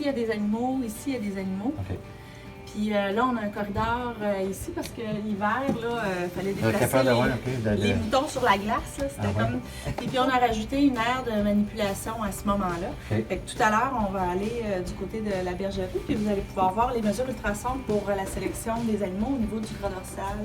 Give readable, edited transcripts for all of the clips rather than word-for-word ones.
il y a des animaux, ici, il y a des animaux. OK. Puis là, on a un corridor ici parce que l'hiver, il fallait déplacer les moutons sur la glace. C'était comme... Et puis on a rajouté une aire de manipulation à ce moment-là. Okay. Fait que tout à l'heure, on va aller du côté de la bergerie, puis vous allez pouvoir voir les mesures ultrasons pour la sélection des animaux au niveau du gras dorsal.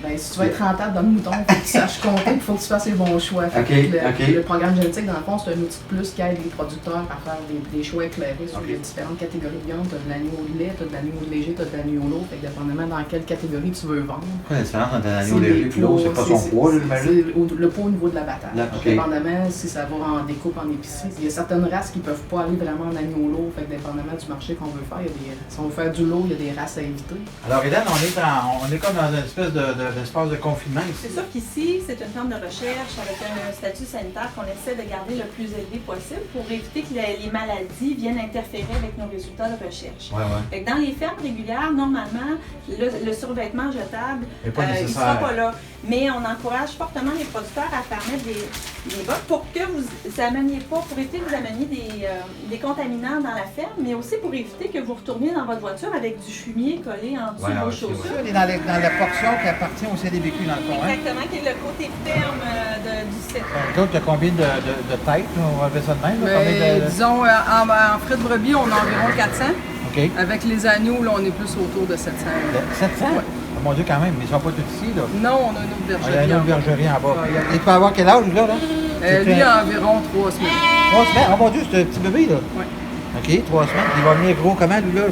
Ben, si tu veux être rentable dans le mouton, il faut que tu saches compter, il faut que tu fasses les bons choix. Le programme génétique, dans le fond, c'est un outil de plus qui aide les producteurs à faire des choix éclairés sur les différentes catégories de viande. Tu as de l'agneau de lait, tu as de l'agneau léger, tu as de l'agneau lourd. Fait que dépendamment dans quelle catégorie tu veux vendre. Quoi la différence entre un agneau léger et l'autre? C'est pas son poids, j'imagine? Le poids au niveau de l'abattage. Dépendamment si ça va en découpe, en épicerie. Il y a certaines races qui ne peuvent pas aller vraiment en agneau lourd. Fait que dépendamment du marché qu'on veut faire, si on veut faire du lourd, il y a des races à éviter. Alors Hélène, on est comme dans une espèce d'espace de confinement. C'est sûr qu'ici, c'est une ferme de recherche avec un statut sanitaire qu'on essaie de garder le plus élevé possible pour éviter que les maladies viennent interférer avec nos résultats de recherche. Fait que dans les fermes régulières, normalement, le survêtement jetable, il ne sera pas là. Mais on encourage fortement les producteurs à faire mettre des bottes pour que vous ameniez pas, pour éviter que vous ameniez des contaminants dans la ferme, mais aussi pour éviter que vous retourniez dans votre voiture avec du fumier collé en dessous de vos chaussures. On est dans la portion qui appartient au CDBQ dans le fond. Exactement, qui est le côté ferme du site. Donc, tu as combien de têtes, on va appeler ça de même? Disons, en frais de brebis, on a environ 400. OK. Avec les agneaux, là, on est plus autour de 700. 700? Ouais. Oh, mon Dieu, quand même, mais ils ne sont pas tous ici, là. Non, on a une autre bergerie. Il y a une autre bergerie en bas. Et tu peux avoir quel âge, là? Lui, a environ 3 semaines. 3 semaines? Oh mon Dieu, c'est un petit bébé, là. Oui. OK, 3 semaines. Il va venir gros comment, lui, là?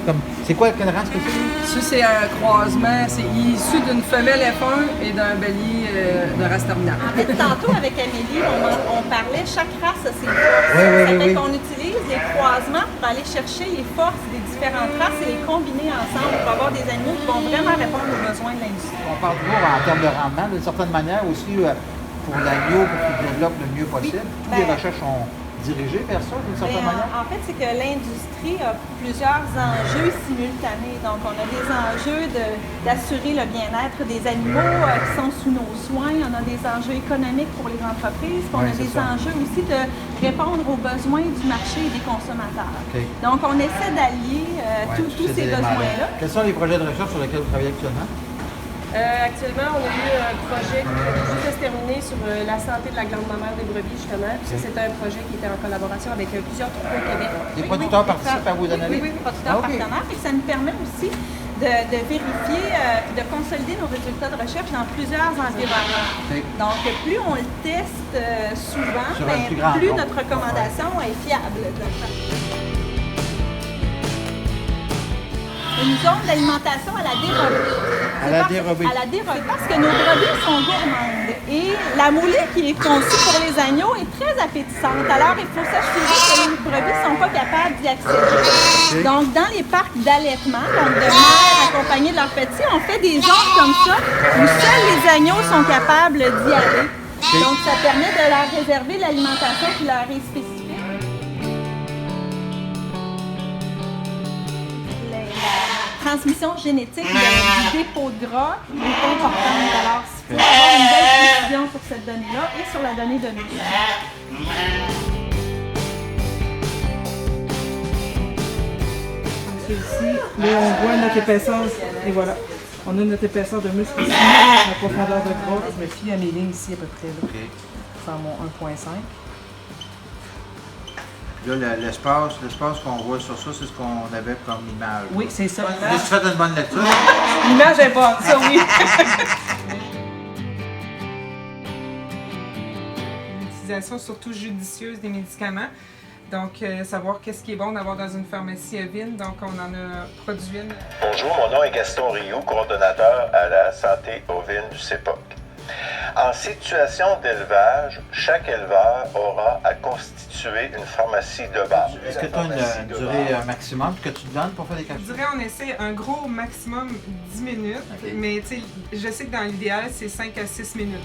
C'est quoi, quelle race que c'est? Ça, c'est un croisement. C'est issu d'une femelle F1 et d'un bélier de race terminale. En fait, tantôt, avec Amélie, on parlait, chaque race a ses forces. Ça fait qu'on utilise les croisements pour aller chercher les forces des différentes races et les combiner ensemble pour avoir des animaux qui vont vraiment répondre aux besoins de l'industrie. On parle toujours en termes de rendement, d'une certaine manière aussi pour l'agneau, pour qu'il développe le mieux possible. Toutes les recherches sont dirigées vers ça, d'une certaine manière. En fait, c'est que l'industrie a plusieurs enjeux simultanés. Donc, on a des enjeux d'assurer le bien-être des animaux qui sont sous nos soins. On a des enjeux économiques pour les entreprises. On a des enjeux aussi de répondre aux besoins du marché et des consommateurs. Donc, on essaie d'allier tous ces besoins-là. Quels sont les projets de recherche sur lesquels vous travaillez actuellement? Actuellement, on a eu un projet qui vient juste de se terminer sur la santé de la glande mammaire des brebis, justement. Puis c'était un projet qui était en collaboration avec plusieurs troupeaux au Québec. Les producteurs participent à vos analyses? Oui, producteurs partenaires. Et ça nous permet aussi de vérifier, de consolider nos résultats de recherche dans plusieurs environnements. Donc, plus on le teste souvent, plus notre recommandation est fiable. Une zone d'alimentation à la dérobée. À la dérobée. À la dérobée, parce que nos brebis sont gourmandes. Et la moulée qui est conçue pour les agneaux est très appétissante. Alors, il faut s'assurer que les brebis ne sont pas capables d'y accéder. Donc, dans les parcs d'allaitement, donc de mères accompagnées de leurs petits, on fait des zones comme ça où seuls les agneaux sont capables d'y aller. Donc, ça permet de leur réserver l'alimentation qui leur est spécifique. Transmission génétique du dépôt de gras est importante. Alors, il faut avoir une belle précision sur cette donnée-là et sur la donnée de nutrition. Ici, là, on voit notre épaisseur, et voilà. On a notre épaisseur de muscle ici, la profondeur de gras. Je me fie à mes lignes ici à peu près, là. C'est mon 1.5. Là, l'espace qu'on voit sur ça, c'est ce qu'on avait comme image. Oui, c'est ça. J'ai fait une bonne lecture. L'image est bonne, ça oui. L'utilisation surtout judicieuse des médicaments. Donc, savoir qu'est-ce qui est bon d'avoir dans une pharmacie ovine. Donc, on en a produit une. Bonjour, mon nom est Gaston Rioux, coordonnateur à la santé ovine du CEPOC. En situation d'élevage, chaque éleveur aura à constituer une pharmacie de base. Est-ce que tu as une durée maximum que tu te donnes pour faire des capsules? Je dirais on essaie un gros maximum 10 minutes, mais je sais que dans l'idéal, c'est 5 à 6 minutes.